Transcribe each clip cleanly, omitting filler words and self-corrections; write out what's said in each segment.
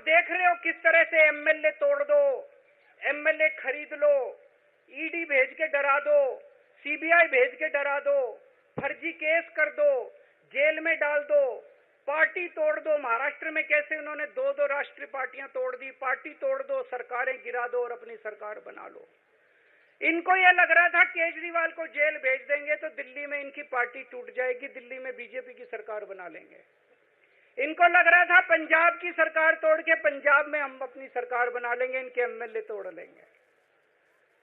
देख रहे हो किस तरह से एमएलए तोड़ दो, एमएलए खरीद लो, ईडी भेज के डरा दो, सीबीआई भेज के डरा दो, फर्जी केस कर दो, जेल में डाल दो, पार्टी तोड़ दो। महाराष्ट्र में कैसे उन्होंने दो दो राष्ट्रीय पार्टियां तोड़ दी, पार्टी तोड़ दो, सरकारें गिरा दो और अपनी सरकार बना लो। इनको यह लग रहा था केजरीवाल को जेल भेज देंगे तो दिल्ली में इनकी पार्टी टूट जाएगी, दिल्ली में बीजेपी की सरकार बना लेंगे। इनको लग रहा था पंजाब की सरकार तोड़ के पंजाब में हम अपनी सरकार बना लेंगे, इनके एमएलए तोड़ लेंगे।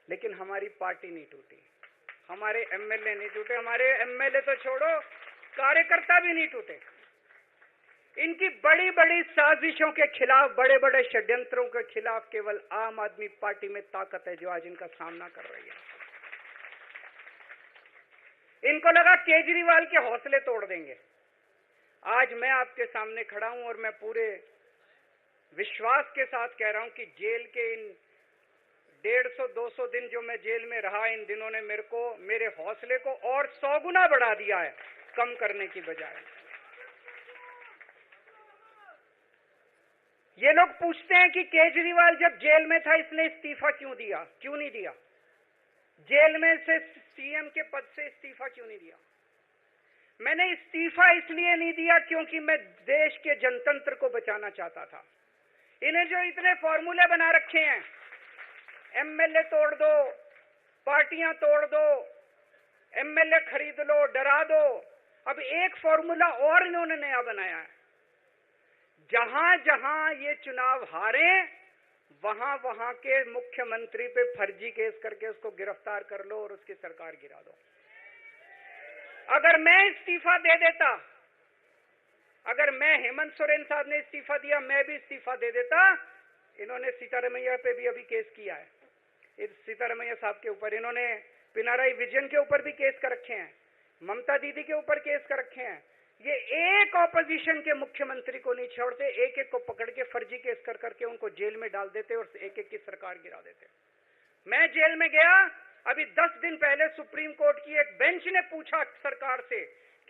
लेकिन हमारी पार्टी नहीं टूटी, हमारे एमएलए नहीं टूटे, हमारे एमएलए तो छोड़ो, कार्यकर्ता भी नहीं टूटे। इनकी बड़ी बड़ी साजिशों के खिलाफ, बड़े बड़े षड्यंत्रों के खिलाफ केवल आम आदमी पार्टी में ताकत है जो आज इनका सामना कर रही है। इनको लगा केजरीवाल के हौसले तोड़ देंगे। आज मैं आपके सामने खड़ा हूं और मैं पूरे विश्वास के साथ कह रहा हूं कि जेल के इन 150-200 दिन जो मैं जेल में रहा, इन दिनों ने मेरे हौसले को और 100 गुना बढ़ा दिया है, कम करने की बजाय। ये लोग पूछते हैं कि केजरीवाल जब जेल में था इसने इस्तीफा क्यों दिया, क्यों नहीं दिया? जेल में से सीएम के पद से इस्तीफा क्यों नहीं दिया? मैंने इस्तीफा इसलिए नहीं दिया क्योंकि मैं देश के जनतंत्र को बचाना चाहता था। इन्हें जो इतने फॉर्मूले बना रखे हैं, एमएलए तोड़ दो, पार्टियां तोड़ दो, एमएलए खरीद लो, डरा दो, अब एक फॉर्मूला और इन्होंने नया बनाया है। जहां जहां ये चुनाव हारे वहां वहां के मुख्यमंत्री पे फर्जी केस करके उसको गिरफ्तार कर लो और उसकी सरकार गिरा दो। अगर मैं इस्तीफा दे देता, अगर मैं हेमंत सोरेन साहब ने इस्तीफा दिया, मैं भी इस्तीफा दे देता, इन्होंने सीतारमैया पे भी अभी केस किया है। इस सीतारमैया साहब के ऊपर इन्होंने पिनाराई विजयन के ऊपर भी केस कर रखे हैं, ममता दीदी के ऊपर केस कर रखे हैं। ये एक ऑपोजिशन के मुख्यमंत्री को नहीं छोड़ते, एक एक को पकड़ के फर्जी केस कर करके उनको जेल में डाल देते और एक एक की सरकार गिरा देते। मैं जेल में गया, अभी 10 दिन पहले सुप्रीम कोर्ट की एक बेंच ने पूछा सरकार से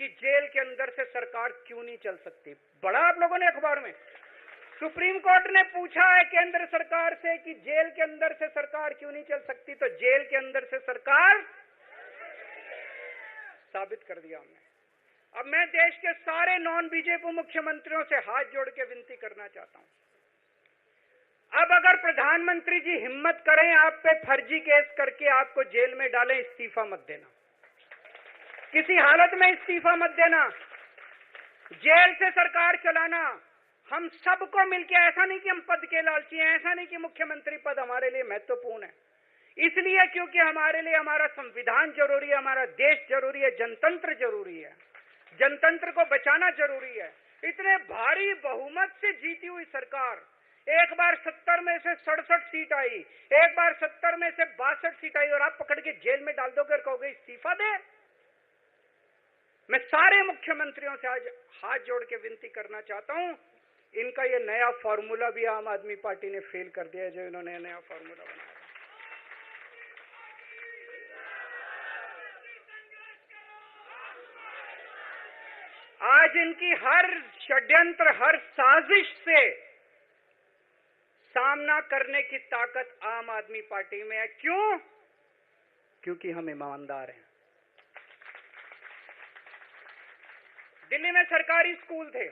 कि जेल के अंदर से सरकार क्यों नहीं चल सकती। बड़ा आप लोगों ने अखबार में, सुप्रीम कोर्ट ने पूछा है केंद्र सरकार से कि जेल के अंदर से सरकार क्यों नहीं चल सकती, तो जेल के अंदर से सरकार साबित कर दिया हमने। अब मैं देश के सारे नॉन बीजेपी मुख्यमंत्रियों से हाथ जोड़ के विनती करना चाहता हूं, अब अगर प्रधानमंत्री जी हिम्मत करें आप पे फर्जी केस करके आपको जेल में डालें, इस्तीफा मत देना, किसी हालत में इस्तीफा मत देना, जेल से सरकार चलाना हम सबको मिलके। ऐसा नहीं कि हम पद के लालची हैं, ऐसा नहीं कि मुख्यमंत्री पद हमारे लिए महत्वपूर्ण है, इसलिए क्योंकि हमारे लिए हमारा संविधान जरूरी है, हमारा देश जरूरी है, जनतंत्र जरूरी है, जनतंत्र को बचाना जरूरी है। इतने भारी बहुमत से जीती हुई सरकार, एक बार 70 में से 67 सीट आई, एक बार 70 में से 62 सीट आई और आप पकड़ के जेल में डाल दोगे और कहोगे इस्तीफा दे। मैं सारे मुख्यमंत्रियों से आज हाथ जोड़ के विनती करना चाहता हूं, इनका ये नया फॉर्मूला भी आम आदमी पार्टी ने फेल कर दिया है, जो इन्होंने नया फॉर्मूला बनाया। आज इनकी हर षड्यंत्र, हर साजिश से सामना करने की ताकत आम आदमी पार्टी में है। क्यों? क्योंकि हम ईमानदार हैं। दिल्ली में सरकारी स्कूल थे,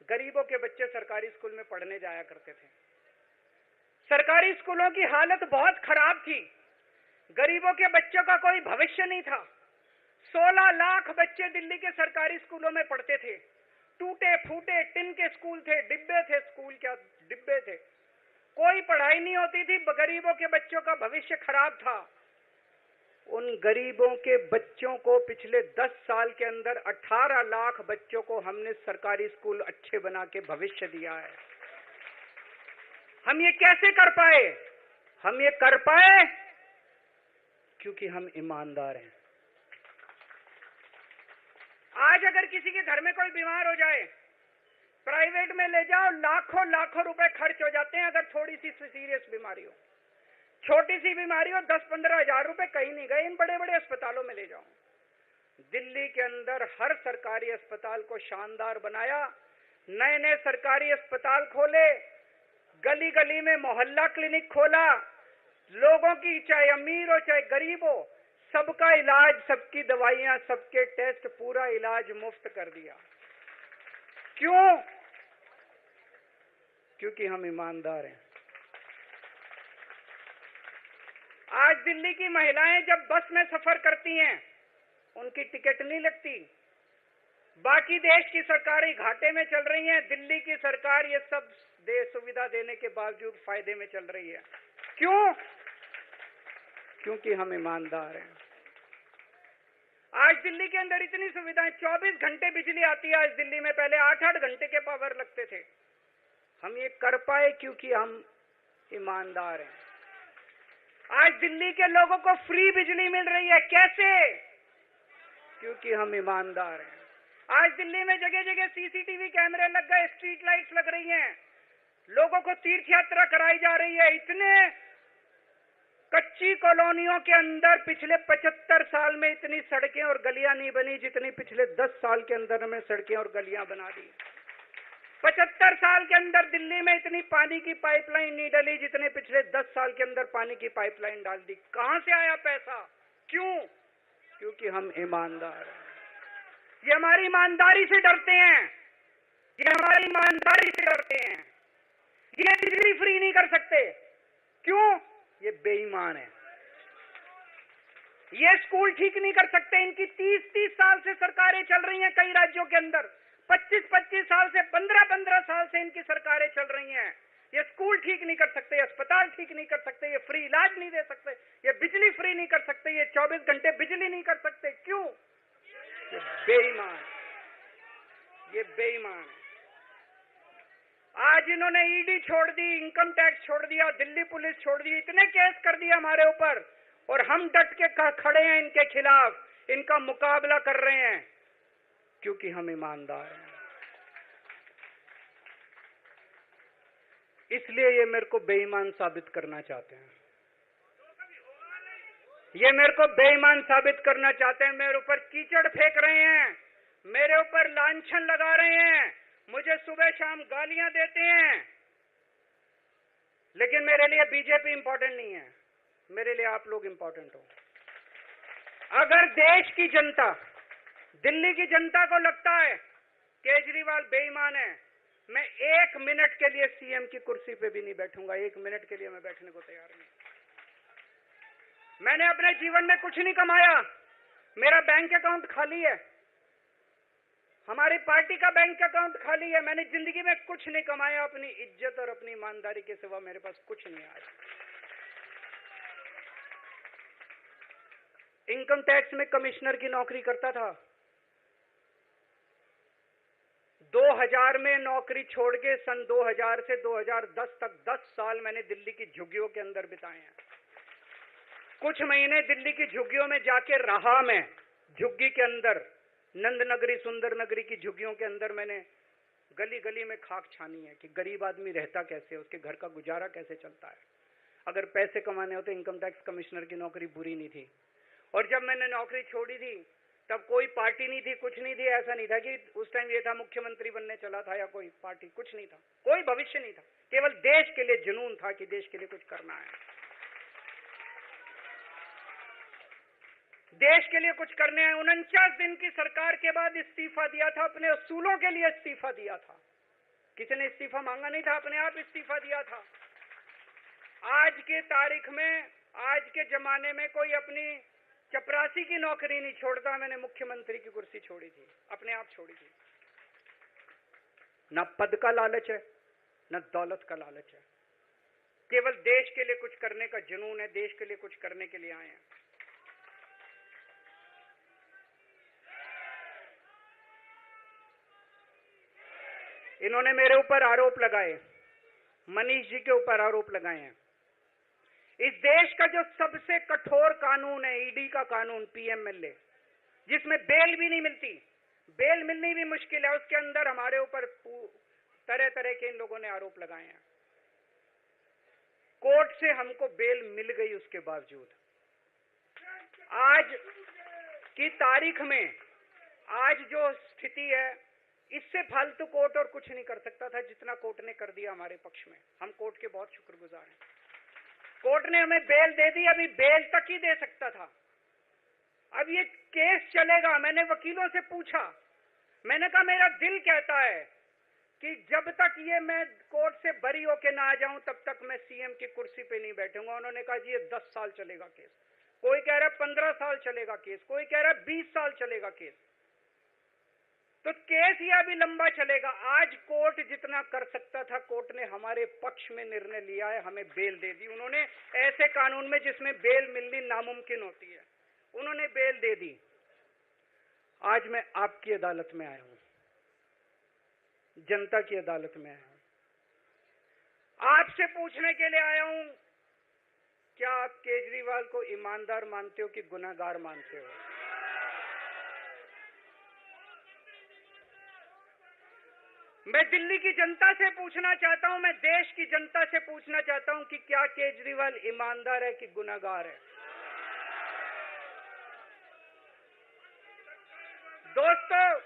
गरीबों के बच्चे सरकारी स्कूल में पढ़ने जाया करते थे। सरकारी स्कूलों की हालत बहुत खराब थी, गरीबों के बच्चों का कोई भविष्य नहीं था। 16 लाख बच्चे दिल्ली के सरकारी स्कूलों में पढ़ते थे। टूटे फूटे टिन के स्कूल थे, डिब्बे थे, स्कूल क्या डिब्बे थे, कोई पढ़ाई नहीं होती थी, गरीबों के बच्चों का भविष्य खराब था। उन गरीबों के बच्चों को पिछले 10 साल के अंदर 18 लाख बच्चों को हमने सरकारी स्कूल अच्छे बना के भविष्य दिया है। हम ये कैसे कर पाए? हम ये कर पाए क्योंकि हम ईमानदार हैं। आज अगर किसी के घर में कोई बीमार हो जाए, प्राइवेट में ले जाओ, लाखों लाखों रुपए खर्च हो जाते हैं। अगर थोड़ी सी सीरियस बीमारी हो, छोटी सी बीमारी हो, 10-15 हजार रुपए कहीं नहीं गए, इन बड़े बड़े अस्पतालों में ले जाओ। दिल्ली के अंदर हर सरकारी अस्पताल को शानदार बनाया, नए नए सरकारी अस्पताल खोले, गली गली में मोहल्ला क्लिनिक खोला, लोगों की चाहे अमीर हो चाहे गरीब हो सबका इलाज, सबकी दवाइयां, सबके टेस्ट, पूरा इलाज मुफ्त कर दिया। क्यों? क्योंकि हम ईमानदार हैं। आज दिल्ली की महिलाएं जब बस में सफर करती हैं उनकी टिकट नहीं लगती। बाकी देश की सरकारें घाटे में चल रही हैं, दिल्ली की सरकार ये सब सुविधा देने के बावजूद फायदे में चल रही है। क्यों? क्योंकि हम ईमानदार हैं। आज दिल्ली के अंदर इतनी सुविधाएं, 24 घंटे बिजली आती है आज दिल्ली में, पहले 8-8 घंटे के पावर लगते थे। हम ये कर पाए क्योंकि हम ईमानदार हैं। आज दिल्ली के लोगों को फ्री बिजली मिल रही है, कैसे? क्योंकि हम ईमानदार हैं। आज दिल्ली में जगह जगह सीसीटीवी कैमरे लग गए, स्ट्रीट लाइट्स लग रही हैं, लोगों को तीर्थ यात्रा कराई जा रही है। इतने कच्ची कॉलोनियों के अंदर पिछले 75 साल में इतनी सड़कें और गलियां नहीं बनी जितनी पिछले 10 साल के अंदर हमें सड़कें और गलियां बना दी। 75 साल के अंदर दिल्ली में इतनी पानी की पाइपलाइन नहीं डली जितने पिछले 10 साल के अंदर पानी की पाइपलाइन डाल दी। कहां से आया पैसा? क्यों? क्योंकि हम ईमानदार हैं। ये हमारी ईमानदारी से डरते हैं, ये हमारी ईमानदारी से डरते हैं। ये बिजली फ्री नहीं कर सकते। क्यों? ये बेईमान है। ये स्कूल ठीक नहीं कर सकते। इनकी 30-30 साल से सरकारें चल रही हैं कई राज्यों के अंदर, 25-25 साल से, 15-15 साल से इनकी सरकारें चल रही हैं। ये स्कूल ठीक नहीं कर सकते, अस्पताल ठीक नहीं कर सकते, ये फ्री इलाज नहीं दे सकते, ये बिजली फ्री नहीं कर सकते, ये 24 घंटे बिजली नहीं कर सकते। क्यों? ये बेईमान, ये बेईमान है। आज इन्होंने ईडी छोड़ दी, इनकम टैक्स छोड़ दिया, दिल्ली पुलिस छोड़ दी, इतने केस कर दिए हमारे ऊपर, और हम डट के खड़े हैं इनके खिलाफ, इनका मुकाबला कर रहे हैं क्योंकि हम ईमानदार हैं। इसलिए ये मेरे को बेईमान साबित करना चाहते हैं, ये मेरे को बेईमान साबित करना चाहते हैं। मेरे ऊपर कीचड़ फेंक रहे हैं, मेरे ऊपर लांछन लगा रहे हैं, मुझे सुबह शाम गालियां देते हैं। लेकिन मेरे लिए बीजेपी इंपॉर्टेंट नहीं है, मेरे लिए आप लोग इंपॉर्टेंट हो। अगर देश की जनता, दिल्ली की जनता को लगता है केजरीवाल बेईमान है, मैं 1 मिनट के लिए सीएम की कुर्सी पे भी नहीं बैठूंगा। 1 मिनट के लिए मैं बैठने को तैयार नहीं। मैंने अपने जीवन में कुछ नहीं कमाया, मेरा बैंक अकाउंट खाली है, हमारी पार्टी का बैंक अकाउंट खाली है। मैंने जिंदगी में कुछ नहीं कमाया, अपनी इज्जत और अपनी ईमानदारी के सिवा मेरे पास कुछ नहीं आया। इनकम टैक्स में कमिश्नर की नौकरी करता था, 2000 में नौकरी छोड़ के सन 2000 से 2010 तक 10 साल मैंने दिल्ली की झुग्गियों के अंदर बिताए हैं। कुछ महीने दिल्ली की झुग्गियों में जाके रहा मैं, झुग्गी के अंदर, नंद नगरी, सुंदर नगरी की झुग्गियों के अंदर मैंने गली गली में खाक छानी है कि गरीब आदमी रहता कैसे, उसके घर का गुजारा कैसे चलता है। अगर पैसे कमाने होते इनकम टैक्स कमिश्नर की नौकरी बुरी नहीं थी। और जब मैंने नौकरी छोड़ी थी तब कोई पार्टी नहीं थी, कुछ नहीं थी। ऐसा नहीं था कि उस टाइम ये था मुख्यमंत्री बनने चला था या कोई पार्टी, कुछ नहीं था, कोई भविष्य नहीं था, केवल देश के लिए जुनून था कि देश के लिए कुछ करना है, देश के लिए कुछ करने हैं। 49 दिन की सरकार के बाद इस्तीफा दिया था, अपने असूलों के लिए इस्तीफा दिया था। किसी ने इस्तीफा मांगा नहीं था, अपने आप इस्तीफा दिया था। आज के तारीख में, आज के जमाने में कोई अपनी चपरासी की नौकरी नहीं छोड़ता। मैंने मुख्यमंत्री की कुर्सी छोड़ी थी, अपने आप छोड़ी थी। न पद का लालच है, न दौलत का लालच है, केवल देश के लिए कुछ करने का जुनून है, देश के लिए कुछ करने के लिए आए हैं। इन्होंने मेरे ऊपर आरोप लगाए, मनीष जी के ऊपर आरोप लगाए हैं। इस देश का जो सबसे कठोर कानून है, ईडी का कानून, पीएमएलए, जिसमें बेल भी नहीं मिलती, बेल मिलनी भी मुश्किल है, उसके अंदर हमारे ऊपर तरह तरह के इन लोगों ने आरोप लगाए हैं। कोर्ट से हमको बेल मिल गई, उसके बावजूद आज की तारीख में, आज जो स्थिति है, इससे फालतू कोर्ट और कुछ नहीं कर सकता था जितना कोर्ट ने कर दिया हमारे पक्ष में। हम कोर्ट के बहुत शुक्रगुजार हैं। कोर्ट ने हमें बेल दे दी, अभी बेल तक ही दे सकता था। अब ये केस चलेगा। मैंने वकीलों से पूछा, मैंने कहा मेरा दिल कहता है कि जब तक ये मैं कोर्ट से बरी होके ना आ जाऊं तब तक मैं सीएम की कुर्सी पे नहीं बैठूंगा। उन्होंने कहा जी ये 10 साल चलेगा केस, कोई कह रहा है 15 साल चलेगा केस, कोई कह रहा है 20 साल चलेगा केस। तो केस ये अभी लंबा चलेगा। आज कोर्ट जितना कर सकता था, कोर्ट ने हमारे पक्ष में निर्णय लिया है, हमें बेल दे दी। उन्होंने ऐसे कानून में जिसमें बेल मिलनी नामुमकिन होती है, उन्होंने बेल दे दी। आज मैं आपकी अदालत में आया हूं, जनता की अदालत में आया हूं, आपसे पूछने के लिए आया हूं, क्या आप केजरीवाल को ईमानदार मानते हो कि गुनहगार मानते हो? मैं दिल्ली की जनता से पूछना चाहता हूं, मैं देश की जनता से पूछना चाहता हूं कि क्या केजरीवाल ईमानदार है कि गुनहगार है? दोस्तों,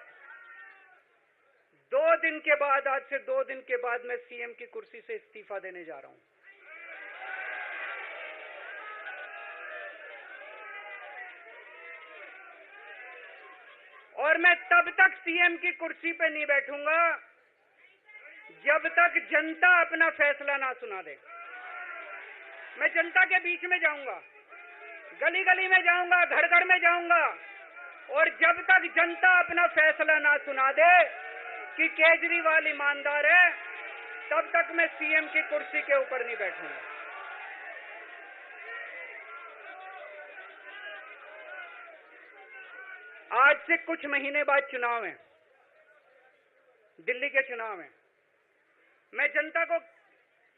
2 दिन के बाद, आज से 2 दिन के बाद मैं सीएम की कुर्सी से इस्तीफा देने जा रहा हूं। और मैं तब तक सीएम की कुर्सी पे नहीं बैठूंगा जब तक जनता अपना फैसला ना सुना दे। मैं जनता के बीच में जाऊंगा, गली गली में जाऊंगा, घर घर में जाऊंगा, और जब तक जनता अपना फैसला ना सुना दे कि केजरीवाल ईमानदार है, तब तक मैं सीएम की कुर्सी के ऊपर नहीं बैठूंगा। आज से कुछ महीने बाद चुनाव है, दिल्ली के चुनाव है। मैं जनता को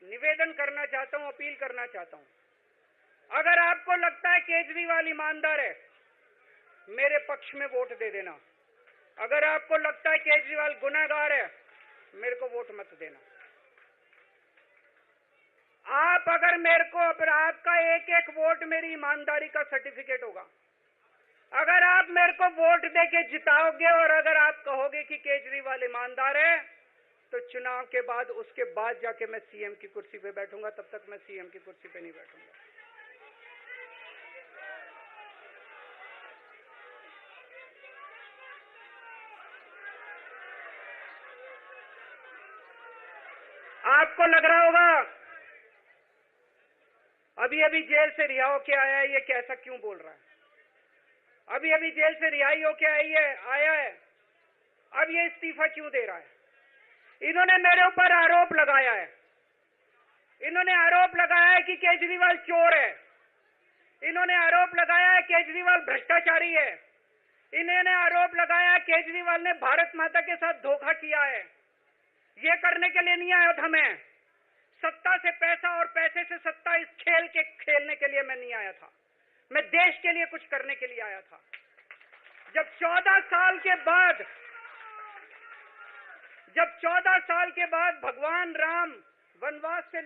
निवेदन करना चाहता हूं, अपील करना चाहता हूं, अगर आपको लगता है केजरीवाल ईमानदार है, मेरे पक्ष में वोट दे देना। अगर आपको लगता है केजरीवाल गुनहगार है, मेरे को वोट मत देना। आप अगर मेरे को, आपका एक एक वोट मेरी ईमानदारी का सर्टिफिकेट होगा। अगर आप मेरे को वोट देके जिताओगे और अगर आप कहोगे कि केजरीवाल ईमानदार है, तो चुनाव के बाद, उसके बाद जाके मैं सीएम की कुर्सी पे बैठूंगा। तब तक मैं सीएम की कुर्सी पे नहीं बैठूंगा। आपको लग रहा होगा अभी अभी जेल से रिहा होके आया है, ये कैसा क्यों बोल रहा है? अभी अभी जेल से रिहाई होके आया है, अब ये इस्तीफा क्यों दे रहा है? इन्होंने मेरे ऊपर आरोप लगाया है, इन्होंने आरोप लगाया है कि केजरीवाल चोर है, इन्होंने आरोप लगाया है केजरीवाल भ्रष्टाचारी है, इन्होंने आरोप लगाया है केजरीवाल ने भारत माता के साथ धोखा किया है। ये करने के लिए नहीं आया था मैं, सत्ता से पैसा और पैसे से सत्ता, इस खेल के खेलने के लिए मैं नहीं आया था। मैं देश के लिए कुछ करने के लिए आया था। जब 14 साल के बाद भगवान राम वनवास से